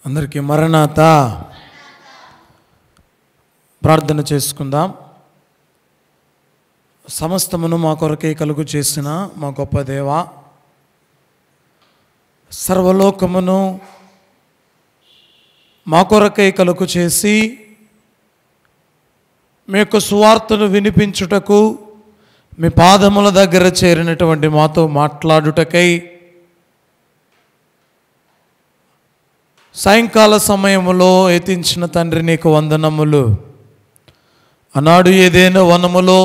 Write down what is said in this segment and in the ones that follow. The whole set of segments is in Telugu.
అందరికీ మరణాత ప్రార్థన చేసుకుందాం. సమస్తమును మా కొరకే కలుగు చేసిన మా గొప్ప దేవ, సర్వలోకమును మా కొరకై కలుగు చేసి మీ యొక్క సువార్తను వినిపించుటకు మీ పాదముల దగ్గర చేరినటువంటి మాతో మాట్లాడుటకై సాయంకాల సమయములో యతించిన తండ్రి నీకు వందనములు. ఆనాడు ఏదైనా వనములో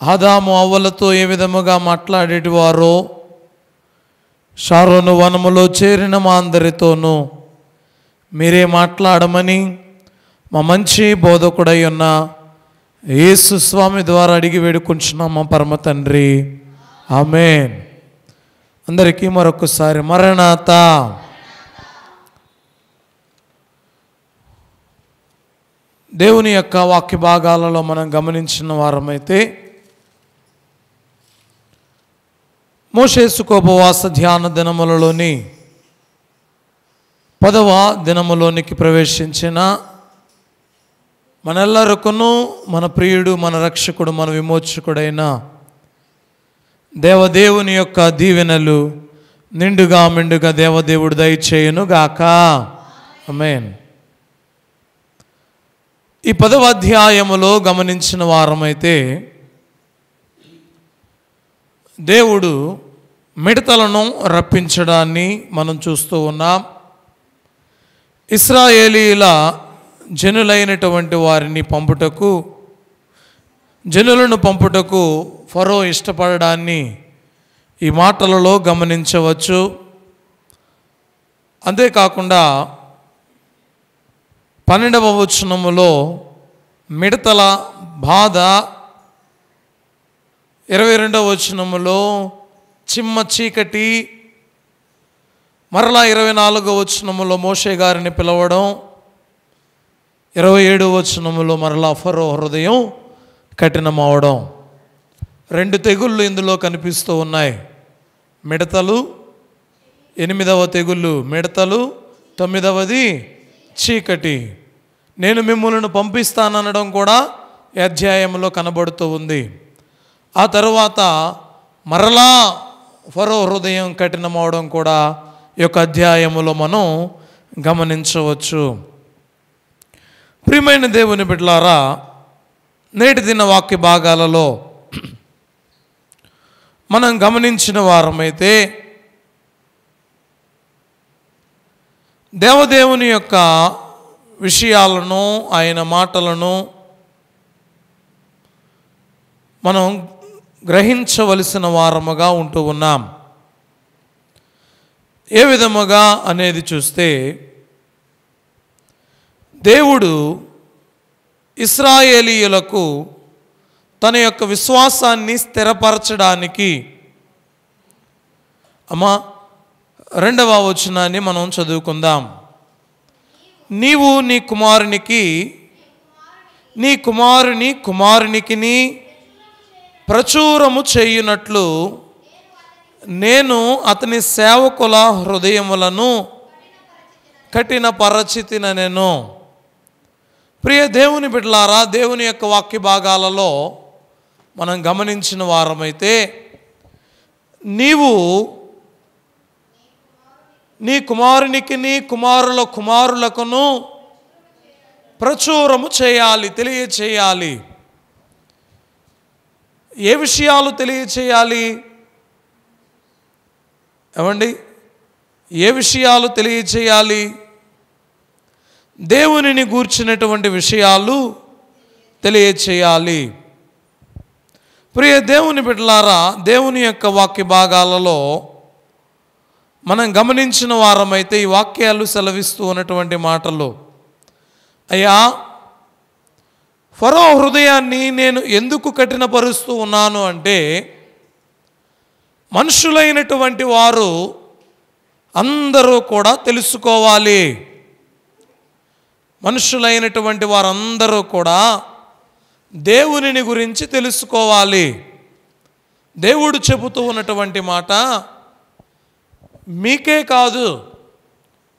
ఆదాము అవ్వలతో ఏ విధముగా మాట్లాడేటివారో షారోను వనములో చేరిన మా అందరితోనూ మీరే మాట్లాడమని మా మంచి బోధకుడై ఉన్న యేసు స్వామి ద్వారా అడిగి వేడుకుంటున్నాం మా పరమ తండ్రి, ఆమేన్. అందరికీ మరొకసారి మరణాత. దేవుని యొక్క వాక్య భాగాలలో మనం గమనించిన వారమైతే మోషే సుఖోపవాస ధ్యాన దినములలోని 10వ దినములోనికి ప్రవేశించిన మనెల్లరికును మన ప్రియుడు, మన రక్షకుడు, మన విమోచకుడైన దేవదేవుని యొక్క దీవెనలు నిండుగా మెండుగా దేవదేవుడు దయచేయును గాక, ఆమేన్. ఈ 10వ అధ్యాయములో గమనించిన వారమైతే దేవుడు మిడతలను రప్పించడాన్ని మనం చూస్తూ ఉన్నాం. ఇశ్రాయేలీల జనులైనటువంటి వారిని జనులను పంపుటకు ఫరో ఇష్టపడడాన్ని ఈ మాటలలో గమనించవచ్చు. అంతేకాకుండా 12వ వచనములో మిడతల బాధ, 22వ వచనములో చిమ్మ చీకటి, మరలా 24వ వచనములో మోషే గారిని పిలవడం, 27వ వచనములో మరలా ఫరో హృదయం కఠినమవడం. 2 తెగుళ్ళు ఇందులో కనిపిస్తూ ఉన్నాయి. మిడతలు, 8వ తెగుళ్ళు మిడతలు, 9వది చీకటి. నేను మిమ్మల్ని పంపిస్తాననడం కూడా ఈ అధ్యాయంలో కనబడుతూ ఉంది. ఆ తరువాత మరలా ఫరో హృదయం కఠినమవడం కూడా ఈ యొక్క అధ్యాయములో మనం గమనించవచ్చు. ప్రియమైన దేవుని బిడ్డలారా, నేటి దిన వాక్య భాగాలలో మనం గమనించిన వారమైతే దేవదేవుని యొక్క విషయాలను, ఆయన మాటలను మనం గ్రహించవలసిన వారముగా ఉంటూ ఉన్నాం. ఏ విధముగా అనేది చూస్తే, దేవుడు ఇశ్రాయేలీయులకు తన యొక్క విశ్వాసాన్ని స్థిరపరచడానికి, 2వ వచనాన్ని మనం చదువుకుందాం. నీవు నీ కుమారునికి ప్రచురము చేయునట్లు నేను అతని సేవకుల హృదయములను కఠినపరచితినెను. ప్రియ దేవుని బిడ్డలారా, దేవుని యొక్క వాక్య భాగాలలో మనం గమనించిన వారమైతే, నీవు నీ కుమారునికి కుమారుల కుమారులకును ప్రచురము చేయాలి, తెలియచేయాలి. ఏ విషయాలు తెలియచేయాలి? ఏమండి, ఏ విషయాలు తెలియచేయాలి? దేవునిని గూర్చినటువంటి విషయాలు తెలియచేయాలి. ప్రియ దేవుని బిడ్డలారా, దేవుని యొక్క వాక్య భాగాలలో మనం గమనించిన వారమైతే ఈ వాక్యాలు సెలవిస్తూ ఉన్నటువంటి మాటలు, అయ్యా, ఫరో హృదయాన్ని నేను ఎందుకు కఠినపరుస్తూ ఉన్నాను అంటే, మనుషులైనటువంటి వారు అందరూ కూడా తెలుసుకోవాలి. మనుషులైనటువంటి వారందరూ కూడా దేవునిని గురించి తెలుసుకోవాలి. దేవుడు చెబుతూ ఉన్నటువంటి మాట మీకే కాదు,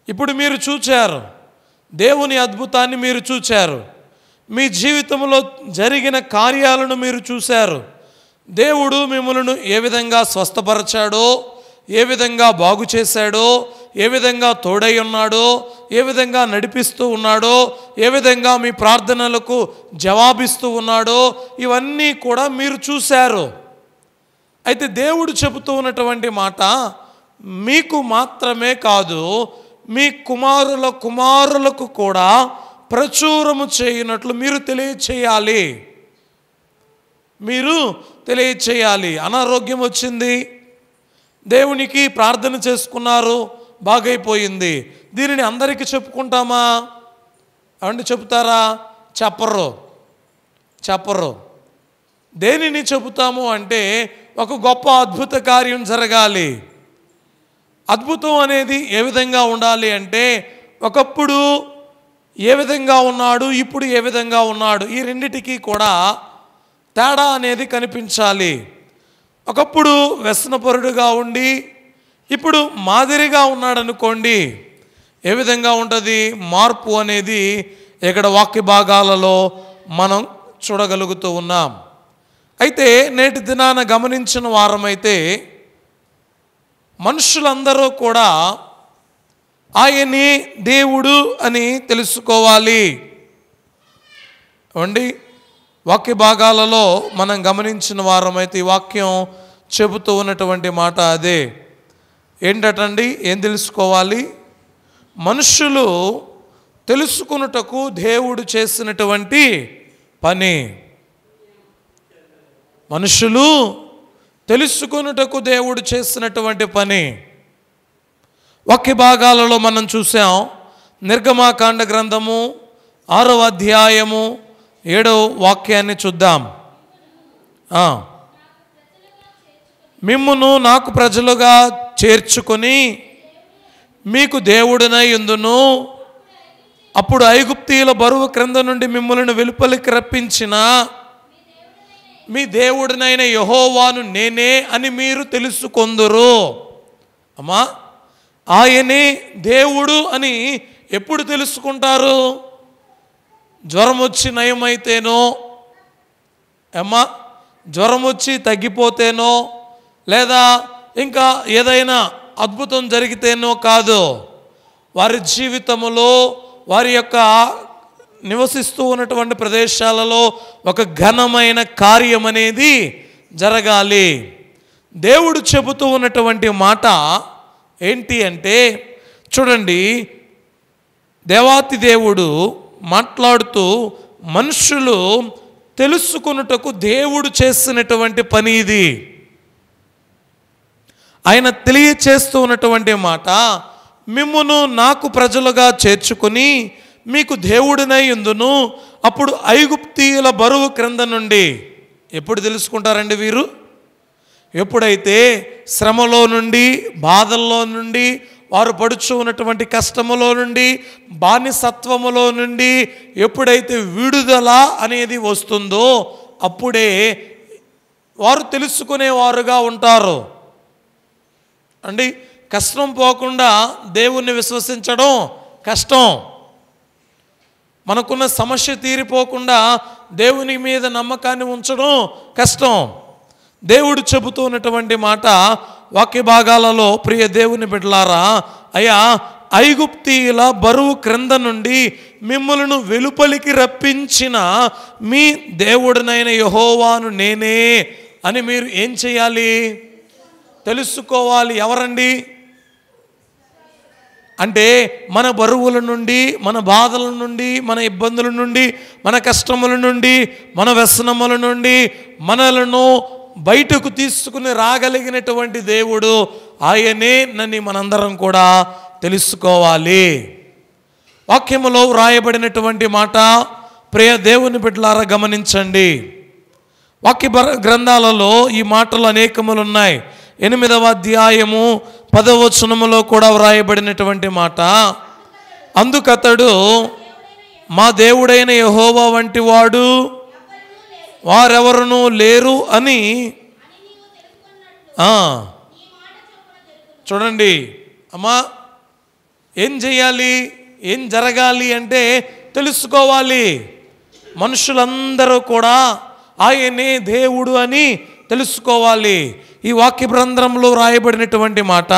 ఇప్పుడు మీరు చూచారు, దేవుని అద్భుతాన్ని మీరు చూచారు, మీ జీవితంలో జరిగిన కార్యాలను మీరు చూశారు. దేవుడు మిమ్మల్ని ఏ విధంగా స్వస్థపరచాడో, ఏ విధంగా బాగు చేశాడో, ఏ విధంగా తోడై ఉన్నాడో, ఏ విధంగా నడిపిస్తూ ఉన్నాడో, ఏ విధంగా మీ ప్రార్థనలకు జవాబిస్తూ ఉన్నాడో, ఇవన్నీ కూడా మీరు చూశారు. అయితే దేవుడు చెబుతూ ఉన్నటువంటి మాట మీకు మాత్రమే కాదు, మీ కుమారుల కుమారులకు కూడా ప్రచురము చేయనట్లు మీరు తెలియచేయాలి. మీరు తెలియచేయాలి. అనారోగ్యం వచ్చింది, దేవునికి ప్రార్థన చేసుకున్నారు, బాగైపోయింది. దీనిని అందరికీ చెప్పుకుంటామా? అవండి చెప్తారా? చెప్పరు. దేనిని చెబుతాము అంటే ఒక గొప్ప అద్భుత కార్యం జరగాలి. అద్భుతం అనేది ఏ విధంగా ఉండాలి అంటే, ఒకప్పుడు ఏ విధంగా ఉన్నాడు, ఇప్పుడు ఏ విధంగా ఉన్నాడు, ఈ రెండిటికి కూడా తేడా అనేది కనిపించాలి. ఒకప్పుడు వ్యసనపరుడుగా ఉండి ఇప్పుడు మాదిరిగా ఉన్నాడు అనుకోండి, ఏ విధంగా ఉంటుంది మార్పు అనేది ఇక్కడ వాక్య భాగాలలో మనం చూడగలుగుతూ ఉన్నాం. అయితే నేటి దినాన గమనించిన వారమైతే మనుషులందరూ కూడా ఆయనే దేవుడు అని తెలుసుకోవాలి. అండి వాక్య భాగాలలో మనం గమనించిన వారమైతే ఈ వాక్యం చెబుతూ ఉన్నటువంటి మాట అదే. ఏంటండి? ఏం తెలుసుకోవాలి? మనుషులు తెలుసుకొనుటకు దేవుడు చేసినటువంటి పని. మనుషులు తెలుసుకొనుటకు దేవుడు చేసినటువంటి పని. వాక్య భాగాలలో మనం చూసాం. నిర్గమాకాండ గ్రంథము 6వ అధ్యాయము 7వ వాక్యాన్ని చూద్దాం. మిమ్మును నాకు ప్రజలుగా చేర్చుకొని మీకు దేవుడినై యుందును, అప్పుడు ఐగుప్తీయుల బరువు క్రింద నుండి మిమ్మల్ని వెలుపలికి రప్పించిన మీ దేవుడినైన యెహోవాను నేనే అని మీరు తెలుసుకొందురు. అమ్మా, ఆయనే దేవుడు అని ఎప్పుడు తెలుసుకుంటారు? జ్వరం వచ్చి నయమైతేనో, అమ్మా జ్వరం వచ్చి తగ్గిపోతేనో, లేదా ఇంకా ఏదైనా అద్భుతం జరిగితేనో కాదు. వారి జీవితంలో వారి యొక్క నివసిస్తూ ఉన్నటువంటి ప్రదేశాలలో ఒక ఘనమైన కార్యం అనేది జరగాలి. దేవుడు చెబుతూ ఉన్నటువంటి మాట ఏంటి అంటే, చూడండి, దేవాతి దేవుడు మాట్లాడుతూ మనుషులు తెలుసుకొనుటకు దేవుడు చేసినటువంటి పని ఇది. ఆయన తెలియచేస్తూ ఉన్నటువంటి మాట, మిమ్మును నాకు ప్రజలుగా చేర్చుకొని మీకు దేవుడినై యుందును, అప్పుడు ఐగుప్తీయుల బరువు క్రింద నుండి. ఎప్పుడు తెలుసుకుంటారండి వీరు? ఎప్పుడైతే శ్రమలో నుండి, బాధల్లో నుండి, వారు పడుచు ఉన్నటువంటి కష్టములో నుండి, బానిసత్వములో నుండి ఎప్పుడైతే విడుదల అనేది వస్తుందో అప్పుడే వారు తెలుసుకునేవారుగా ఉంటారు. అండి, కష్టం పోకుండా దేవుణ్ణి విశ్వసించడం కష్టం. మనకున్న సమస్య తీరిపోకుండా దేవుని మీద నమ్మకాన్ని ఉంచడం కష్టం. దేవుడు చెబుతూ ఉన్నటువంటి మాట వాక్య భాగాలలో, ప్రియ దేవుని బిడ్డలారా, అయ్యా ఐగుప్తీయుల బరువు క్రింద నుండి మిమ్మల్ని వెలుపలికి రప్పించిన మీ దేవుడినైన యెహోవాను నేనే అని మీరు ఏం చేయాలి? తెలుసుకోవాలి. ఎవరండి అంటే, మన బరువుల నుండి, మన బాధల నుండి, మన ఇబ్బందుల నుండి, మన కష్టముల నుండి, మన వ్యసనముల నుండి మనలను బయటకు తీసుకుని రాగలిగినటువంటి దేవుడు ఆయనే నన్ను మనందరం కూడా తెలుసుకోవాలి. వాక్యములో వ్రాయబడినటువంటి మాట ప్రియ దేవుని బిడ్డలారా గమనించండి. వాక్య గ్రంథాలలో ఈ మాటలు అనేకములు ఉన్నాయి. 8వ అధ్యాయము 10వ వచనములో కూడా వ్రాయబడినటువంటి మాట, అందుకతడు మా దేవుడైన యెహోవా వంటి వాడు వారెవరునూ లేరు అని. చూడండి అమ్మా, ఏం చేయాలి, ఏం జరగాలి అంటే తెలుసుకోవాలి. మనుషులందరూ కూడా ఆయనే దేవుడు అని తెలుసుకోవాలి. ఈ వాక్య గ్రంథంలో రాయబడినటువంటి మాట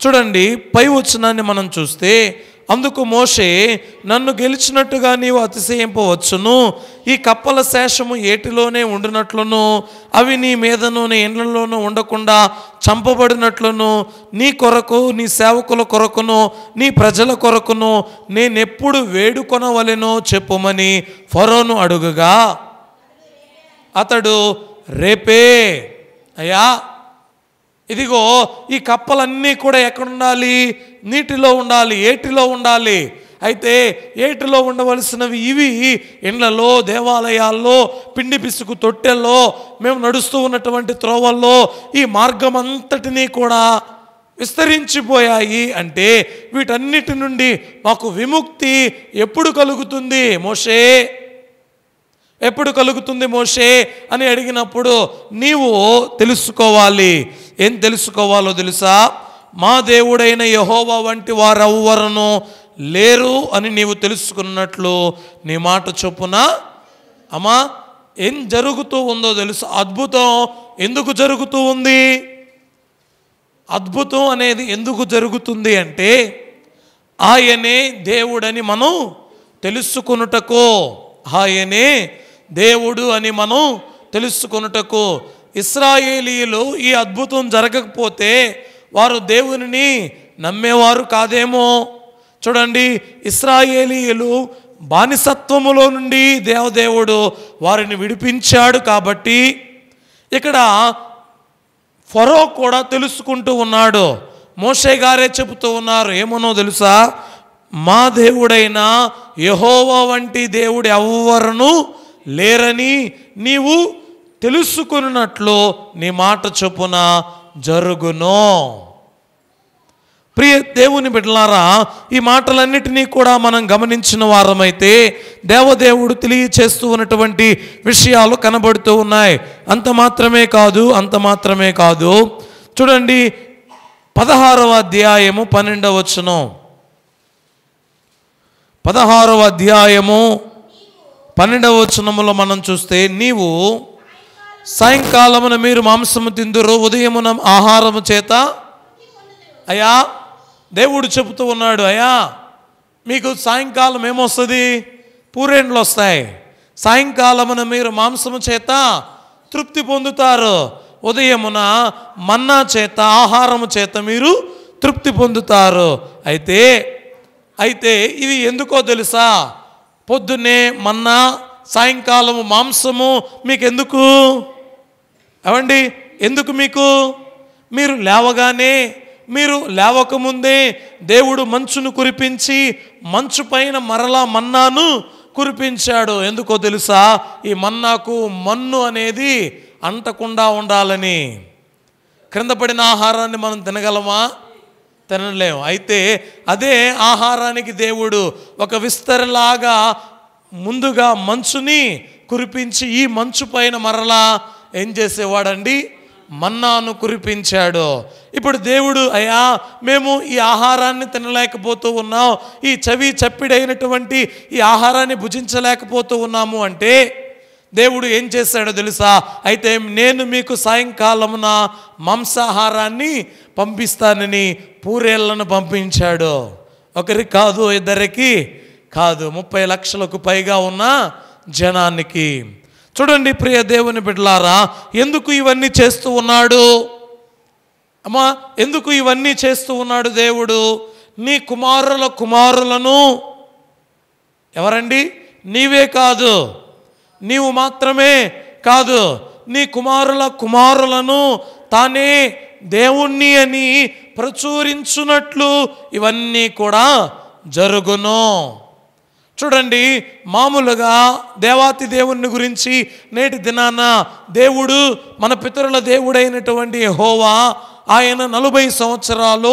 చూడండి, పై వచనాన్ని మనం చూస్తే, అందుకు మోషే, నన్ను గెలిచినట్టుగా నీవు అతిశయింపవచ్చును, ఈ కప్పల శేషము ఏటిలోనే ఉండినట్లును, అవి నీ మీదను నీ ఇండ్లలోనూ ఉండకుండా చంపబడినట్లును, నీ కొరకు నీ సేవకుల కొరకును నీ ప్రజల కొరకును నేనెప్పుడు వేడుకొనవలెనో చెప్పుమని ఫరోను అడుగగా అతడు, రేపే అయ్యా, ఇదిగో ఈ కప్పలన్నీ కూడా ఎక్కడుండాలి, నీటిలో ఉండాలి, ఏటిలో ఉండాలి. అయితే ఏటిలో ఉండవలసినవి ఇవి ఇండ్లలో, దేవాలయాల్లో, పిండి పిసుకు తొట్టెల్లో, మేము నడుస్తూ ఉన్నటువంటి త్రోవల్లో ఈ మార్గం అంతటినీ కూడా విస్తరించిపోయాయి. అంటే వీటన్నిటి నుండి మాకు విముక్తి ఎప్పుడు కలుగుతుంది మోషే, ఎప్పుడు కలుగుతుంది మోషే అని అడిగినప్పుడు నీవు తెలుసుకోవాలి. ఏం తెలుసుకోవాలో తెలుసా? మా దేవుడైన యెహోవా వంటి వారెవ్వరును లేరు అని నీవు తెలుసుకున్నట్లు నీ మాట చొప్పున. అమ్మా, ఏం జరుగుతూ ఉందో తెలుసా? అద్భుతం ఎందుకు జరుగుతూ ఉంది? అద్భుతం అనేది ఎందుకు జరుగుతుంది అంటే ఆయనే దేవుడని మనం తెలుసుకొనుటకు, ఆయనే దేవుడు అని మనం తెలుసుకొనుటకు. ఇశ్రాయేలీయులు ఈ అద్భుతం జరగకపోతే వారు దేవునిని నమ్మేవారు కాదేమో. చూడండి, ఇశ్రాయేలీయులు బానిసత్వములో నుండి దేవదేవుడు వారిని విడిపించాడు కాబట్టి ఇక్కడ ఫరో కూడా తెలుసుకుంటూ ఉన్నాడు. మోషే గారే చెబుతూ ఉన్నారు, ఏమనో తెలుసా? మా దేవుడైన యెహోవా వంటి దేవుడు ఎవ్వరును లేరని నీవు తెలుసుకున్నట్లు నీ మాట చొప్పున జరుగును. ప్రియ దేవుని బిడ్డలారా, ఈ మాటలన్నిటినీ కూడా మనం గమనించిన వారమైతే దేవదేవుడు తెలియచేస్తూ ఉన్నటువంటి విషయాలు కనబడుతూ ఉన్నాయి. అంత మాత్రమే కాదు చూడండి, 16వ అధ్యాయము 12వ వచనం, 16వ అధ్యాయము 12వ వచనములో మనం చూస్తే, నీవు సాయంకాలమున మీరు మాంసము తిందురు, ఉదయమున ఆహారము చేత. అయ్యా, దేవుడు చెబుతూ ఉన్నాడు, అయ్యా మీకు సాయంకాలం ఏమొస్తుంది? పూరేండ్లు వస్తాయి. సాయంకాలమున మీరు మాంసము చేత తృప్తి పొందుతారు, ఉదయమున మన్నా చేత, ఆహారము చేత మీరు తృప్తి పొందుతారు. అయితే ఇవి ఎందుకో తెలుసా? పొద్దున్నే మన్నా, సాయంకాలము మాంసము మీకెందుకు? అవండి ఎందుకు మీకు? మీరు లేవగానే, మీరు లేవకముందే దేవుడు మంచును కురిపించి మంచు పైన మరలా మన్నాను కురిపించాడు. ఎందుకో తెలుసా? ఈ మన్నాకు మన్ను అనేది అంటకుండా ఉండాలని. క్రింద పడిన ఆహారాన్ని మనం తినగలమా? తినలేము. అయితే అదే ఆహారానికి దేవుడు ఒక విస్తరలాగా ముందుగా మంచుని కురిపించి ఈ మంచు పైన మరలా ఏం చేసేవాడండి? మన్నాను కురిపించాడు. ఇప్పుడు దేవుడు, అయ్యా మేము ఈ ఆహారాన్ని తినలేకపోతూ ఉన్నాం, ఈ చప్పిడైనటువంటి ఈ ఆహారాన్ని భుజించలేకపోతూ ఉన్నాము అంటే దేవుడు ఏం చేశాడో తెలుసా? అయితే నేను మీకు సాయంకాలమున మాంసాహారాన్ని పంపిస్తానని పూరేళ్లను పంపించాడు. ఒకరికి కాదు, ఇద్దరికి కాదు, 30 లక్షలకు పైగా ఉన్న జనానికి. చూడండి ప్రియ దేవుని బిడ్డలారా, ఎందుకు ఇవన్నీ చేస్తూ ఉన్నాడు? అమ్మా, ఎందుకు ఇవన్నీ చేస్తూ ఉన్నాడు దేవుడు? నీ కుమారులను, ఎవరండి? నీవే కాదు, నీవు మాత్రమే కాదు, నీ కుమారులను తానే దేవుణ్ణి అని ప్రచురించున్నట్లు ఇవన్నీ కూడా జరుగును. చూడండి, మామూలుగా దేవాతి దేవుని గురించి నేటి దినాన దేవుడు, మన పితరుల దేవుడైనటువంటి యెహోవా ఆయన 40 సంవత్సరాలు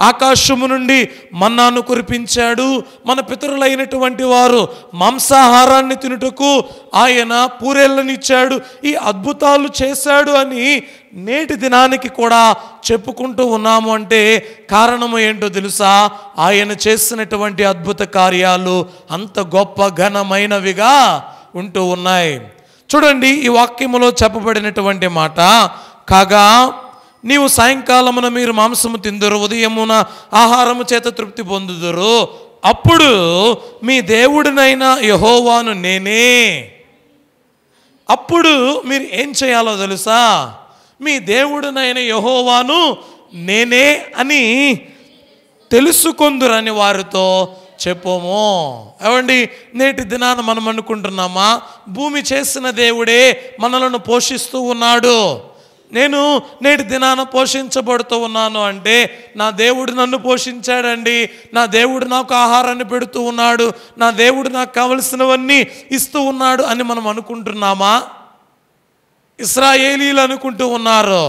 ఆకాశము నుండి మన్నాను కురిపించాడు. మన పితరులైనటువంటి వారు మాంసాహారాన్ని తినుటకు ఆయన పూరేళ్ళనిచ్చాడు. ఈ అద్భుతాలు చేశాడు అని నేటి దినానికి కూడా చెప్పుకుంటూ ఉన్నాము. అంటే కారణము ఏంటో తెలుసా? ఆయన చేసినటువంటి అద్భుత కార్యాలు అంత గొప్ప ఘనమైనవిగా ఉంటూ ఉన్నాయి. చూడండి, ఈ వాక్యములో చెప్పబడినటువంటి మాట, కాగా నీవు సాయంకాలమున మీరు మాంసము తిందురు, ఉదయమున ఆహారము చేత తృప్తి పొందుదురు, అప్పుడు మీ దేవుడినైన యెహోవాను నేనే. అప్పుడు మీరు ఏం చేయాలో తెలుసా? మీ దేవుడినైన యెహోవాను నేనే అని తెలుసుకొందురని వారితో చెప్పము. ఏమండి, నేటి దినాన మనం అనుకుంటున్నామా, భూమి చేసిన దేవుడే మనలను పోషిస్తూ ఉన్నాడు, నేను నేటి దినాన పోషించబడుతూ ఉన్నాను అంటే నా దేవుడు నన్ను పోషించాడండి, నా దేవుడు నాకు ఆహారాన్ని పెడుతూ ఉన్నాడు, నా దేవుడు నాకు కావలసినవన్నీ ఇస్తూ ఉన్నాడు అని మనం అనుకుంటున్నామా? ఇశ్రాయేలీలు అనుకుంటూ ఉన్నారు.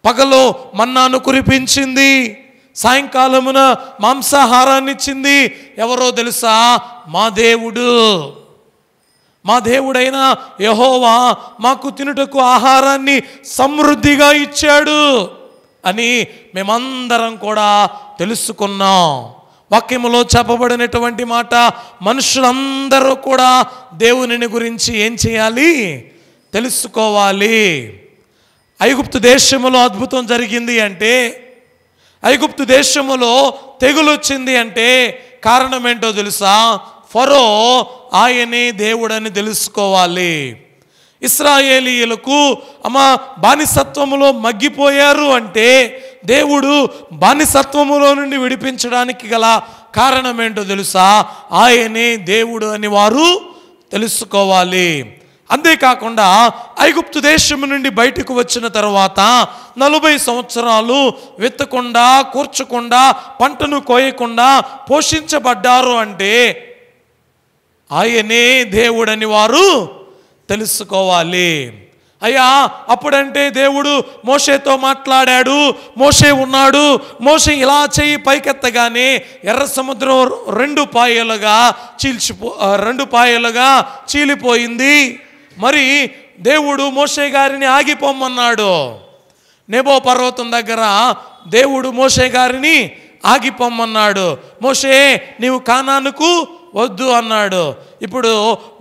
పగలో మన్నాను కురిపించింది, సాయంకాలమున మాంసాహారాన్ని ఇచ్చింది. ఎవరో తెలుసా? మా దేవుడు. మా దేవుడైన యెహోవా మాకు తినుటకు ఆహారాన్ని సమృద్ధిగా ఇచ్చాడు అని మేమందరం కూడా తెలుసుకున్నాం. వాక్యములో చెప్పబడినటువంటి మాట, మనుషులందరూ కూడా దేవునిని గురించి ఏం చేయాలి? తెలుసుకోవాలి. ఐగుప్తు దేశములో అద్భుతం జరిగింది అంటే, ఐగుప్తు దేశములో తెగులు వచ్చింది అంటే కారణం ఏంటో తెలుసా? ఫరో ఆయనే దేవుడని తెలుసుకోవాలి. ఇశ్రాయేలీయులకు బానిసత్వములో మగ్గిపోయారు అంటే దేవుడు బానిసత్వములో నుండి విడిపించడానికి గల కారణం ఏంటో తెలుసా? ఆయనే దేవుడు అని వారు తెలుసుకోవాలి. అంతేకాకుండా ఐగుప్తు దేశం నుండి బయటకు వచ్చిన తర్వాత 40 సంవత్సరాలు విత్తకుండా, కూర్చకుండా, పంటను కోయకుండా పోషించబడ్డారు అంటే ఆయనే దేవుడని వారు తెలుసుకోవాలి. అయ్యా, అప్పుడంటే దేవుడు మోషేతో మాట్లాడాడు, మోషే ఉన్నాడు, మోషే ఇలా చేయి పైకెత్తగానే ఎర్ర సముద్రం 2 పాయలుగా చీలిపోయింది. మరి దేవుడు మోషే గారిని ఆగిపోమ్మన్నాడు. నెబో పర్వతం దగ్గర దేవుడు మోషే గారిని ఆగిపోమ్మన్నాడు. మోషే, నీవు కానానుకు వద్దు అన్నాడు. ఇప్పుడు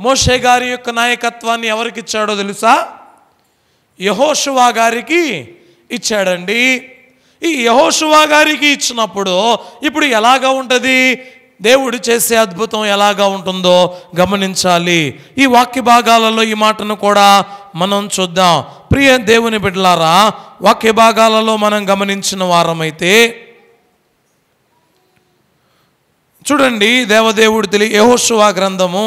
మోషే గారి యొక్క నాయకత్వాన్ని ఎవరికి ఇచ్చాడో తెలుసా? యెహోషువ గారికి ఇచ్చాడండి. ఈ యెహోషువ గారికి ఇచ్చినప్పుడు ఇప్పుడు ఎలాగా ఉంటుంది? దేవుడు చేసే అద్భుతం ఎలాగా ఉంటుందో గమనించాలి. ఈ వాక్య భాగాలలో ఈ మాటను కూడా మనం చూద్దాం. ప్రియ దేవుని బిడ్డలారా, వాక్య భాగాలలో మనం గమనించిన వారమైతే చూడండి, దేవదేవుడు యెహోషువ గ్రంథము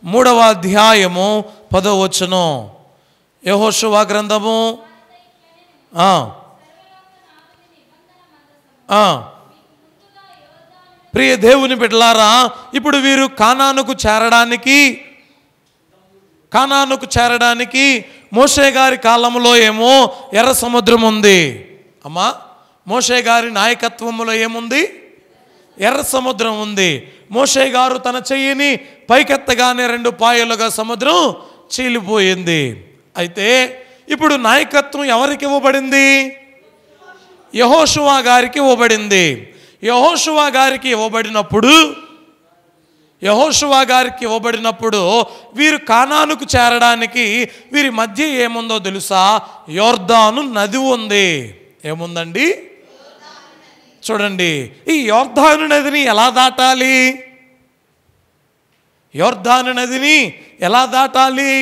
3వ అధ్యాయము 10వ వచనం. యెహోషువ గ్రంథము ప్రియ దేవుని బిడ్డలారా, ఇప్పుడు వీరు కానానుకు చేరడానికి మోషే గారి కాలంలో ఏమో ఎర్ర సముద్రం ఉంది. అమ్మా, మోషే గారి నాయకత్వంలో ఏముంది? ఎర్ర సముద్రం ఉంది. మోషే గారు తన చెయ్యిని పైకెత్తగానే 2 పాయలుగా సముద్రం చీలిపోయింది. అయితే ఇప్పుడు నాయకత్వం ఎవరికి ఇవ్వబడింది? యెహోషువ గారికి ఇవ్వబడింది. యెహోషువ గారికి ఇవ్వబడినప్పుడు వీరు కానానుకు చేరడానికి వీరి మధ్య ఏముందో తెలుసా? యోర్దాను నది ఉంది. ఏముందండి? చూడండి, ఈ యోర్దాను నదిని ఎలా దాటాలి? యోర్దాను నదిని ఎలా దాటాలి?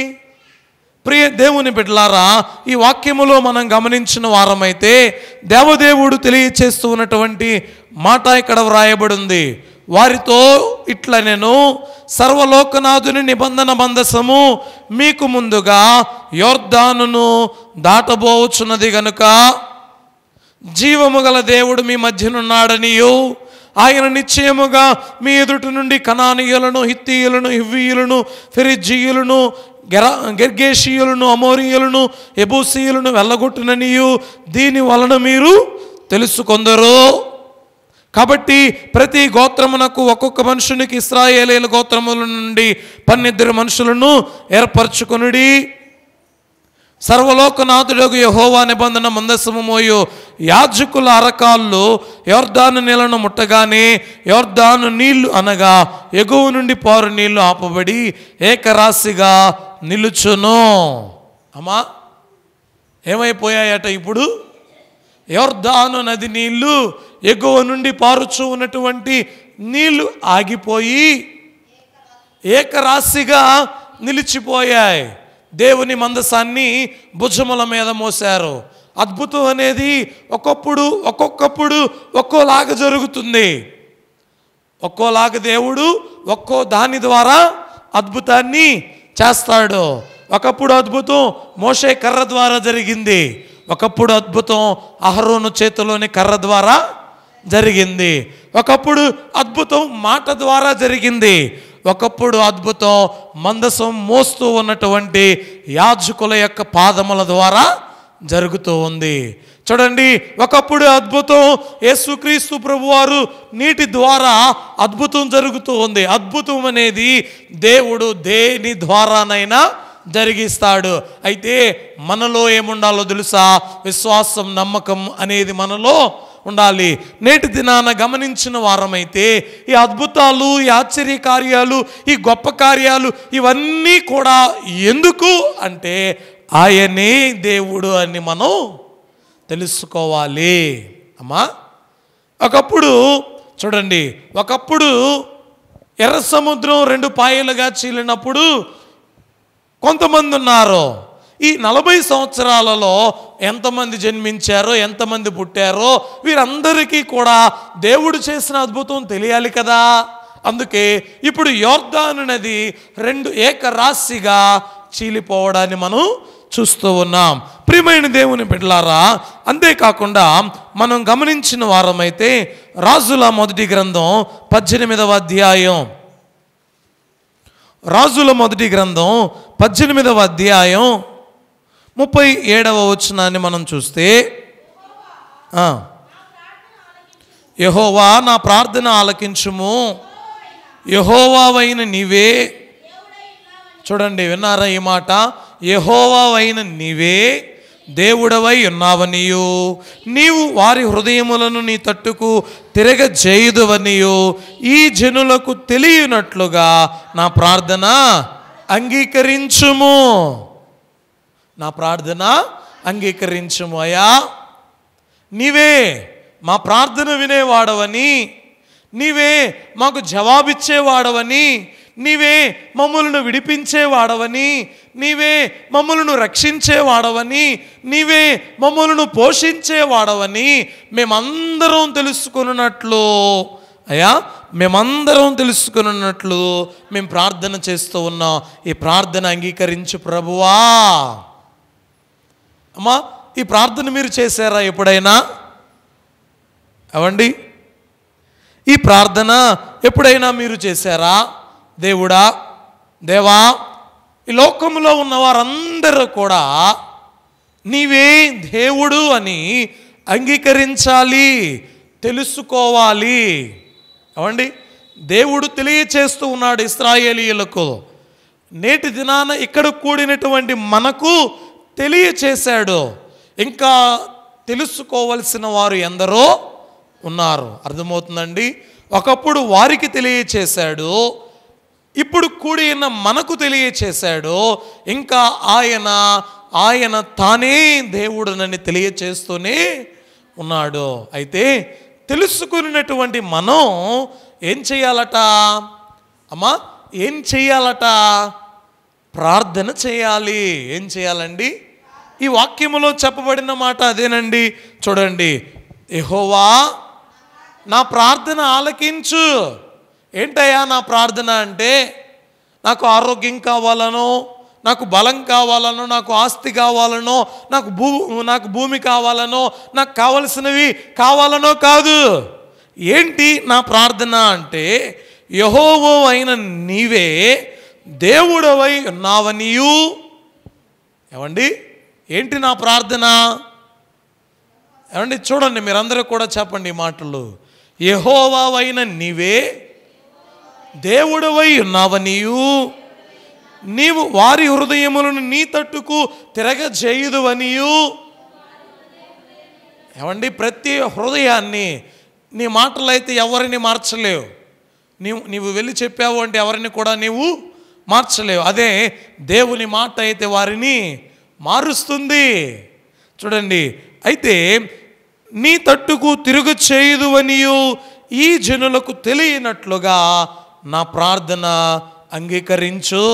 ప్రియ దేవుని బిడ్డలారా, ఈ వాక్యములో మనం గమనించిన వారమైతే దేవదేవుడు తెలియచేస్తూ ఉన్నటువంటి మాట ఇక్కడ వ్రాయబడి ఉంది. వారితో ఇట్లా, నేను సర్వలోకనాథుని నిబంధన మందసము మీకు ముందుగా యోర్దానును దాటబోచున్నది గనుక జీవము గల దేవుడు మీ మధ్యనున్నాడనియు, ఆయన నిశ్చయముగా మీ ఎదుటి నుండి కనానీయులను, హిత్తీయులను, హివ్వీయులను, ఫెరిజ్జీయులను, గెర్గేషీయులను, అమోరీయులను, ఎబూసీయులను వెళ్ళగొట్టుననియు దీని వలన మీరు తెలుసుకొందరు. కాబట్టి ప్రతి గోత్రమునకు ఒక్కొక్క మనుషునికి ఇశ్రాయేలీయుల గోత్రముల నుండి 12 మనుషులను ఏర్పరచుకొనుడి. సర్వలోకనాథుడగు యెహోవా నిబంధన మందసము మోయు యాజకుల అరకాళ్ళు యొర్దాను నీళ్లను ముట్టగానే యొర్దాను నీళ్లు అనగా ఎగువ నుండి పారు నీళ్లు ఆపబడి ఏకరాశిగా నిలుచును. అమ్మా, ఏమైపోయాయట ఇప్పుడు? యొర్దాను నది నీళ్లు, ఎగువ నుండి పారుచు ఉన్నటువంటి నీళ్లు ఆగిపోయి ఏకరాశిగా నిలిచిపోయాయి. దేవుని మందసాన్ని భుజముల మీద మోశారు. అద్భుతం అనేది ఒక్కొక్కప్పుడు ఒక్కోలాగా జరుగుతుంది. ఒక్కోలాగా దేవుడు ఒక్కో దాని ద్వారా అద్భుతాన్ని చేస్తాడు. ఒకప్పుడు అద్భుతం మోషే కర్ర ద్వారా జరిగింది. ఒకప్పుడు అద్భుతం అహరోను చేతిలోని కర్ర ద్వారా జరిగింది. ఒకప్పుడు అద్భుతం మాట ద్వారా జరిగింది. ఒకప్పుడు అద్భుతం మందసం మోస్తూ ఉన్నటువంటి యాజకుల యొక్క పాదముల ద్వారా జరుగుతూ ఉంది. చూడండి, ఒకప్పుడు అద్భుతం యేసుక్రీస్తు ప్రభువారు నీటి ద్వారా అద్భుతం జరుగుతూ ఉంది. అద్భుతం అనేది దేవుడు దేని ద్వారానైనా జరిగిస్తాడు. అయితే మనలో ఏముండాలో తెలుసా? విశ్వాసం, నమ్మకం అనేది మనలో ఉండాలి. నేటి దినాన గమనించిన వారమైతే ఈ అద్భుతాలు, ఈ ఆశ్చర్య కార్యాలు, ఈ గొప్ప కార్యాలు ఇవన్నీ కూడా ఎందుకు అంటే ఆయనే దేవుడు అని మనం తెలుసుకోవాలి. అమ్మా, ఒకప్పుడు చూడండి, ఒకప్పుడు ఎర్ర సముద్రం 2 పాయలుగా చీలినప్పుడు కొంతమంది ఉన్నారు. ఈ 40 సంవత్సరాలలో ఎంతమంది జన్మించారో, ఎంతమంది పుట్టారో వీరందరికీ కూడా దేవుడు చేసిన అద్భుతం తెలియాలి కదా. అందుకే ఇప్పుడు యొర్దాను నది 2 ఏకరాశిగా చీలిపోవడాన్ని మనం చూస్తూ ఉన్నాం. ప్రియమైన దేవుని బిడ్డలారా, అంతేకాకుండా మనం గమనించిన వారమైతే రాజుల మొదటి గ్రంథం 18వ అధ్యాయం, రాజుల మొదటి గ్రంథం 18వ అధ్యాయం 37వ వచనాన్ని మనం చూస్తే, యెహోవా నా ప్రార్థన ఆలకించుము, యెహోవావైన నీవే. చూడండి, విన్నారా ఈ మాట? యెహోవావైన నీవే దేవుడవై ఉన్నావనియు, నీవు వారి హృదయములను నీ తట్టుకు తిరగజేయుదువనియు ఈ జనులకు తెలియనట్లుగా నా ప్రార్థన అంగీకరించుము. నా ప్రార్థన అంగీకరించుము అయ్యా. నీవే మా ప్రార్థన వినేవాడవని, నీవే మాకు జవాబిచ్చేవాడవని, నీవే మమ్మలను విడిపించేవాడవని, నీవే మమ్మలను రక్షించేవాడవని, నీవే మమ్మలను పోషించేవాడవని మేమందరం తెలుసుకున్నట్లు అయ్యా, మేమందరం తెలుసుకున్నట్లు మేము ప్రార్థన చేస్తూ ఉన్నాం. ఈ ప్రార్థన అంగీకరించు ప్రభువా. అమ్మా, ఈ ప్రార్థన మీరు చేశారా ఎప్పుడైనా? అవండి, ఈ ప్రార్థన ఎప్పుడైనా మీరు చేశారా? దేవుడా, దేవా, ఈ లోకంలో ఉన్న వారందరూ కూడా నీవే దేవుడు అని అంగీకరించాలి, తెలుసుకోవాలి. అవండి, దేవుడు తెలియచేస్తూ ఉన్నాడు ఇశ్రాయేలీయులకు. నేటి దినాన ఇక్కడ కూడినటువంటి మనకు తెలియచేశాడు. ఇంకా తెలుసుకోవలసిన వారు ఎందరో ఉన్నారు. అర్థమవుతుందండి? ఒకప్పుడు వారికి తెలియచేశాడు, ఇప్పుడు కూడిన మనకు తెలియచేశాడు. ఇంకా ఆయన తానే దేవుడునని తెలియచేస్తూనే ఉన్నాడు. అయితే తెలుసుకున్నటువంటి మనం ఏం చేయాలట? అమ్మా, ఏం చేయాలట? ప్రార్థన చేయాలి. ఏం చేయాలండి? ఈ వాక్యములో చెప్పబడిన మాట అదేనండి. చూడండి, యెహోవా నా ప్రార్థన ఆలకించు. ఏంటయ్యా నా ప్రార్థన అంటే? నాకు ఆరోగ్యం కావాలనో, నాకు బలం కావాలనో, నాకు ఆస్తి కావాలనో, నాకు భూమి కావాలనో, నాకు కావలసినవి కావాలనో కాదు. ఏంటి నా ప్రార్థన అంటే, యెహోవా అయిన నీవే దేవుడవై ఉన్నావనియు. ఏమండి, ఏంటి నా ప్రార్థన? ఏమండి చూడండి, మీరందరూ కూడా చెప్పండి ఈ మాటలు. యెహోవావైన నీవే దేవుడవై ఉన్నావనియు, నీవు వారి హృదయములను నీ తట్టుకు తిరగజేయుదువనియు. ఏమండి, ప్రతి హృదయాన్ని నీ మాటలు అయితే ఎవరిని మార్చలేవు. నీవు వెళ్ళి చెప్పావు అంటే ఎవరిని కూడా నీవు మార్చలేవు. అదే దేవుని మాట అయితే వారిని మారుస్తుంది. చూడండి, అయితే నీ తట్టుకు తిరుగు చేయుదువనియు ఈ జనులకు తెలియనట్లుగా నా ప్రార్థన అంగీకరించు.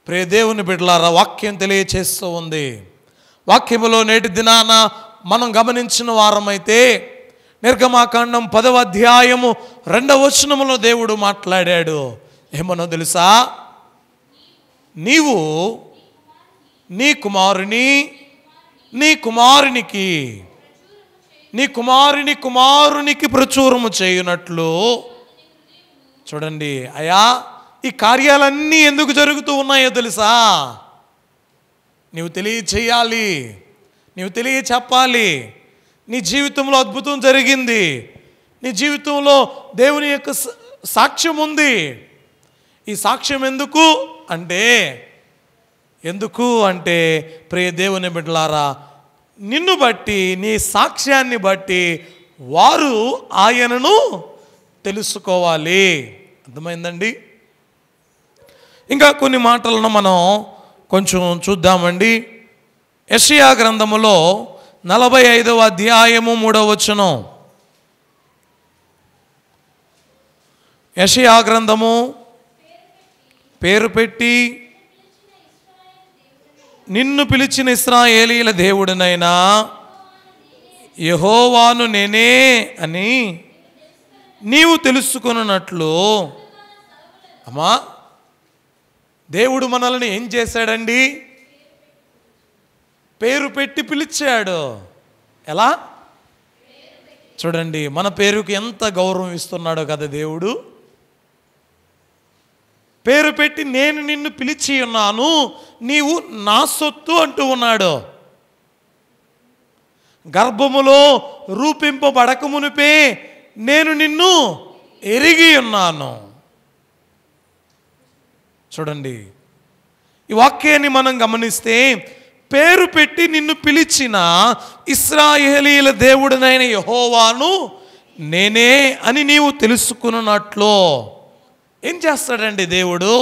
ప్రియ దేవుని బిడ్డలారా, వాక్యం తెలియచేస్తూ ఉంది. వాక్యములో నేటి దినాన మనం గమనించిన వారమైతే నిర్గమాకాండం 10వ అధ్యాయము 2వ వచనములో దేవుడు మాట్లాడాడు. ఏమనో తెలుసా? నీవు నీ కుమారునికి ప్రచురము చేయునట్లు. చూడండి అయ్యా, ఈ కార్యాలన్నీ ఎందుకు జరుగుతూ ఉన్నాయో తెలుసా? నీవు తెలియచేయాలి, నీవు తెలియచెప్పాలి. నీ జీవితంలో అద్భుతం జరిగింది, నీ జీవితంలో దేవుని యొక్క సాక్ష్యం ఉంది. ఈ సాక్ష్యం ఎందుకు అంటే ప్రియ దేవుని బిడ్డలారా, నిన్ను బట్టి, నీ సాక్ష్యాన్ని బట్టి వారు ఆయనను తెలుసుకోవాలి. అర్థమైందండి? ఇంకా కొన్ని మాటలను మనం కొంచెం చూద్దామండి. యెషయా గ్రంథములో 45వ అధ్యాయము 3వ వచనం. యెషయా గ్రంథము పేరు పెట్టి నిన్ను పిలిచిన ఇశ్రాయేలీల దేవుడినైనా యెహోవాను నేనే అని నీవు తెలుసుకొనున్నట్లు. అమ్మా, దేవుడు మనల్ని ఏం చేశాడండి? పేరు పెట్టి పిలిచాడు. ఎలా? చూడండి, మన పేరుకి ఎంత గౌరవం ఇస్తున్నాడో కదా దేవుడు. పేరు పెట్టి నేను నిన్ను పిలిచి ఉన్నాను, నీవు నా సొత్తు అంటూ ఉన్నాడు. గర్భములో రూపింపబడక మునిపే నేను నిన్ను ఎరిగి ఉన్నాను. చూడండి, ఈ వాక్యాన్ని మనం గమనిస్తే పేరు పెట్టి నిన్ను పిలిచిన ఇశ్రాయేలీల దేవుడినైన యెహోవాను నేనే అని నీవు తెలుసుకున్నట్లు. ఏం చేస్తాడండి దేవుడు?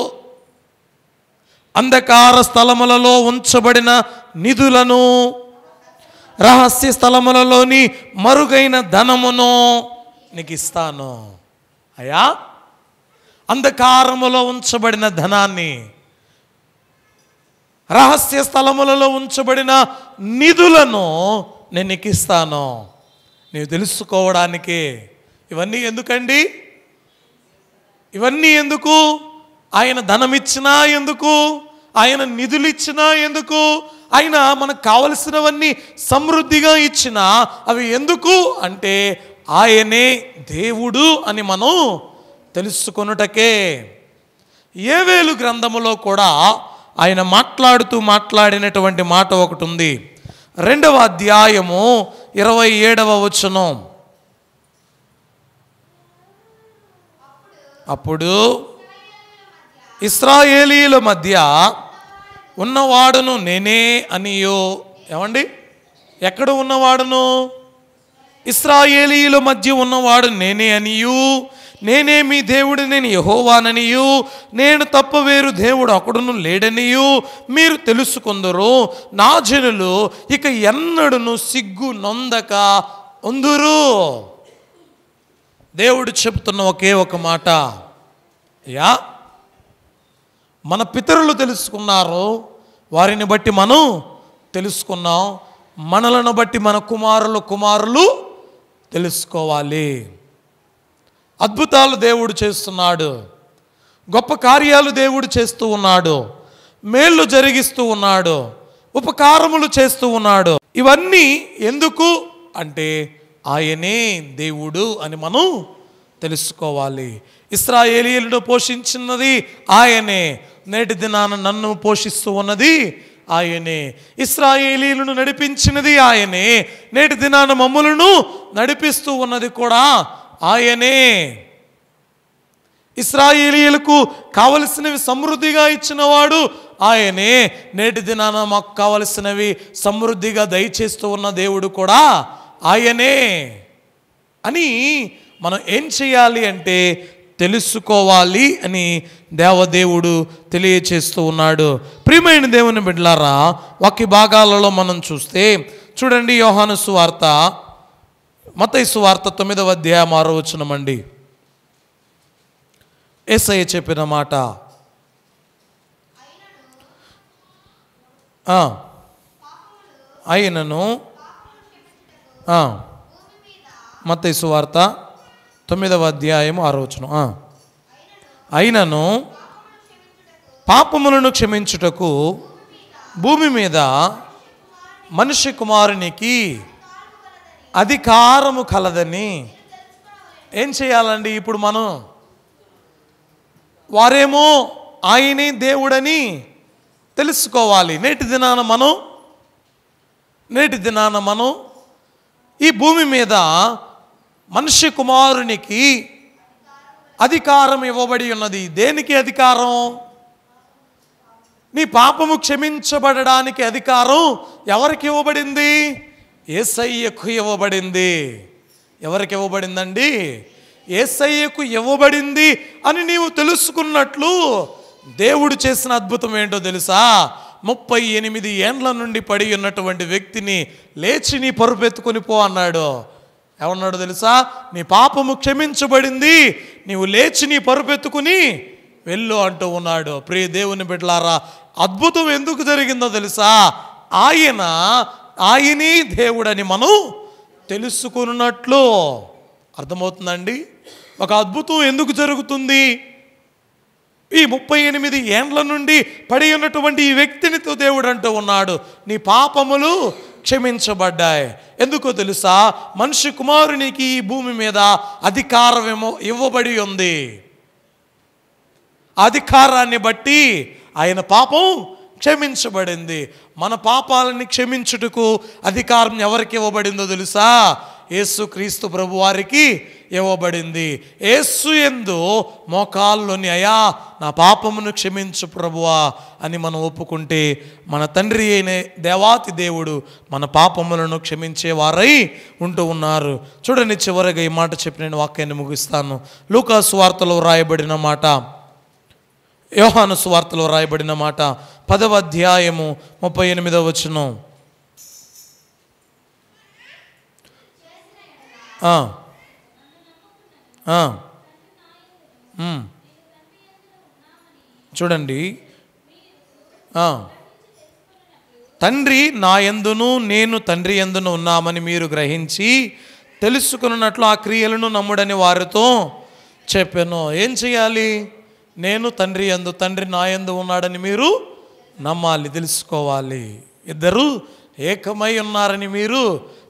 అంధకార స్థలములలో ఉంచబడిన నిధులను, రహస్య స్థలములలోని మరుగైన ధనమును నీకు ఇస్తాను. అయ్యా, అంధకారములో ఉంచబడిన ధనాన్ని, రహస్య స్థలములలో ఉంచబడిన నిధులను నేను నీకు ఇస్తాను. నీవు తెలుసుకోవడానికి. ఇవన్నీ ఎందుకండి? ఇవన్నీ ఎందుకు? ఆయన ధనం ఇచ్చినా ఎందుకు? ఆయన నిధులు ఇచ్చినా ఎందుకు? ఆయన మనకు కావలసినవన్నీ సమృద్ధిగా ఇచ్చినా అవి ఎందుకు అంటే ఆయనే దేవుడు అని మనం తెలుసుకొనుటకే. యోవేలు గ్రంథములో కూడా ఆయన మాట్లాడినటువంటి మాట ఒకటి ఉంది. 2వ అధ్యాయము 27వ వచనం. అప్పుడు ఇశ్రాయేలీయుల మధ్య ఉన్నవాడును నేనే అనియో. ఏమండి, ఎక్కడ ఉన్నవాడును? ఇశ్రాయేలీయుల మధ్య ఉన్నవాడు నేనే అనియు, నేనే మీ దేవుడు, నేను యెహోవాననియు, నేను తప్ప వేరు దేవుడు ఒకడును లేడనియు మీరు తెలుసుకుందరు. నా జనులు ఇక ఎన్నడును సిగ్గు నొందక ఉందురు. దేవుడు చెప్తున్న ఒకే ఒక మాట, అయ్యా, మన పితరులు తెలుసుకున్నారు, వారిని బట్టి మనం తెలుసుకున్నాం. మనలను బట్టి మన కుమారులు తెలుసుకోవాలి. అద్భుతాలు దేవుడు చేస్తున్నాడు, గొప్ప కార్యాలు దేవుడు చేస్తూ ఉన్నాడు, మేళ్ళు జరిగిస్తూ ఉన్నాడు, ఉపకారములు చేస్తూ ఉన్నాడు. ఇవన్నీ ఎందుకు అంటే ఆయనే దేవుడు అని మనం తెలుసుకోవాలి. ఇశ్రాయేలీయులను పోషించినది ఆయనే, నేటి దినాన నన్ను పోషిస్తూ ఉన్నది ఆయనే. ఇశ్రాయేలీయులను నడిపించినది ఆయనే, నేటి దినాన మమ్ములను నడిపిస్తూ ఉన్నది కూడా ఆయనే. ఇశ్రాయేలీయులకు కావలసినవి సమృద్ధిగా ఇచ్చినవాడు ఆయనే, నేటి దినాన మాకు కావలసినవి సమృద్ధిగా దయచేస్తూ ఉన్న దేవుడు కూడా ఆయనే అని మనం ఏం చేయాలి అంటే తెలుసుకోవాలి అని దేవదేవుడు తెలియచేస్తూ ఉన్నాడు. ప్రియమైన దేవుని బిడ్డలారా, వాక్య భాగాలలో మనం చూస్తే చూడండి, యోహాను సువార్త, మత్తయి సువార్త 9వ అధ్యాయం 6వ వచనం అండి. యేసయ్య చెప్పిన మాట, అయినను మత్తయి సువార్త 9వ అధ్యాయం 6వ వచనం, అయినను పాపములను క్షమించుటకు భూమి మీద మనిషి కుమారునికి అధికారము కలదని. ఏం చేయాలండి ఇప్పుడు మనం? వారేమో ఆయనే దేవుడని తెలుసుకోవాలి. నేటి దినాన మనం ఈ భూమి మీద మనిషి కుమారునికి అధికారం ఇవ్వబడి ఉన్నది. దేనికి అధికారం? నీ పాపము క్షమించబడడానికి అధికారం ఎవరికి ఇవ్వబడింది? యేసయ్యకు ఇవ్వబడింది. ఎవరికి ఇవ్వబడిందండి? యేసయ్యకు ఇవ్వబడింది అని నీవు తెలుసుకున్నట్లు దేవుడు చేసిన అద్భుతం ఏంటో తెలుసా? 38 ఏండ్ల నుండి పడి ఉన్నటువంటి వ్యక్తిని లేచి నీ పరుపెత్తుకొని పో అన్నాడు. ఏమన్నాడు తెలుసా? నీ పాపము క్షమించబడింది, నీవు లేచి నీ పరుపెత్తుకుని వెళ్ళు అంటూ ఉన్నాడు. ప్రియ దేవుని బిడ్డలారా, అద్భుతం ఎందుకు జరిగిందో తెలుసా? ఆయనే దేవుడని మనం తెలుసుకున్నట్లు. అర్థమవుతుందండి? ఒక అద్భుతం ఎందుకు జరుగుతుంది? ఈ 38 ఏండ్ల నుండి పడి ఉన్నటువంటి ఈ వ్యక్తినితో దేవుడు అంటూ ఉన్నాడు, నీ పాపములు క్షమించబడ్డాయి. ఎందుకో తెలుసా? మనిషి కుమారునికి ఈ భూమి మీద అధికారం ఇవ్వబడి ఉంది. అధికారాన్ని బట్టి ఆయన పాపం క్షమించబడింది. మన పాపాలని క్షమించుటకు అధికారం ఎవరికి ఇవ్వబడిందో తెలుసా? యేసుక్రీస్తు ప్రభు వారికి ఇవ్వబడింది. యేసు యందు మోకాల్లోని, అయా నా పాపమును క్షమించు ప్రభువా అని మనం ఒప్పుకుంటే మన తండ్రి అయిన దేవాతి దేవుడు మన పాపములను క్షమించేవారై ఉంటూ ఉన్నారు. చూడండి, చివరిగా ఈ మాట చెప్పి నేను వాక్యాన్ని ముగిస్తాను. లూకా సువార్తలో రాయబడిన మాట, యోహాను సువార్తలో రాయబడిన మాట 10వ అధ్యాయము 38వ వచనం. చూడండి, తండ్రి నా యందును నేను తండ్రి యందును ఉన్నామని మీరు గ్రహించి తెలుసుకున్నట్లు ఆ క్రియలను నమ్ముడని వారితో చెప్పాను. ఏం చేయాలి? నేను తండ్రి యందు, తండ్రి నా యందు ఉన్నాడని మీరు నమ్మాలి, తెలుసుకోవాలి. ఇద్దరు ఏకమై ఉన్నారని మీరు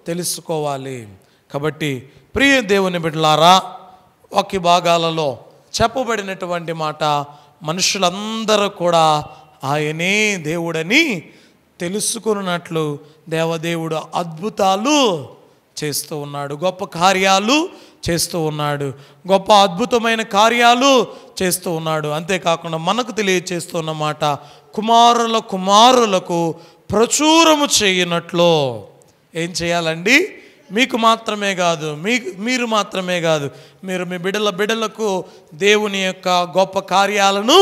తెలుసుకోవాలి. కాబట్టి ప్రియ దేవుని బిడ్డలారా, వాక్య భాగాలలో చెప్పబడినటువంటి మాట, మనుషులందరూ కూడా ఆయనే దేవుడని తెలుసుకున్నట్లు దేవదేవుడు అద్భుతాలు చేస్తూ ఉన్నాడు, గొప్ప కార్యాలు చేస్తూ ఉన్నాడు, గొప్ప అద్భుతమైన కార్యాలు చేస్తూ ఉన్నాడు. అంతేకాకుండా మనకు తెలియచేస్తున్న మాట, కుమారులకు ప్రచురము చేయనట్లు. ఏం చేయాలండి? మీకు మాత్రమే కాదు, మీరు మాత్రమే కాదు, మీరు మీ బిడ్డలకు దేవుని యొక్క గొప్ప కార్యాలను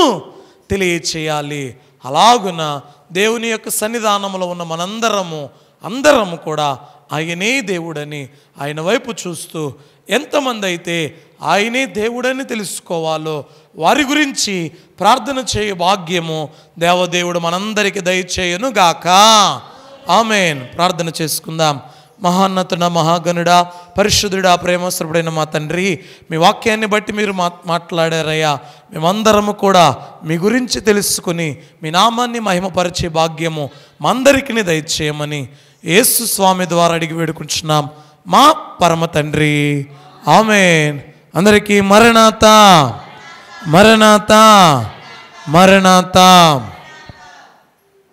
తెలియచేయాలి. అలాగున దేవుని యొక్క సన్నిధానంలో ఉన్న అందరము కూడా ఆయనే దేవుడని ఆయన వైపు చూస్తూ, ఎంతమంది అయితే ఆయనే దేవుడని తెలుసుకోవాలో వారి గురించి ప్రార్థన చేయ భాగ్యము దేవదేవుడు మనందరికీ దయచేయును గాక. ఆమేన్. ప్రార్థన చేసుకుందాం. మహాన్నతుడ, మహాగణుడా, పరిశుద్ధుడా, ప్రేమస్వరుడైన మా తండ్రి, మీ వాక్యాన్ని బట్టి మీరు మాట్లాడారయ్యా. మేమందరము కూడా మీ గురించి తెలుసుకుని మీ నామాన్ని మహిమపరిచే భాగ్యము మా అందరికీ దయచేయమని యేసు స్వామి ద్వారా అడిగి వేడుకుంటున్నాం మా పరమ తండ్రి. ఆమేన్, అందరికీ మరణాత మరణాత మరణాత.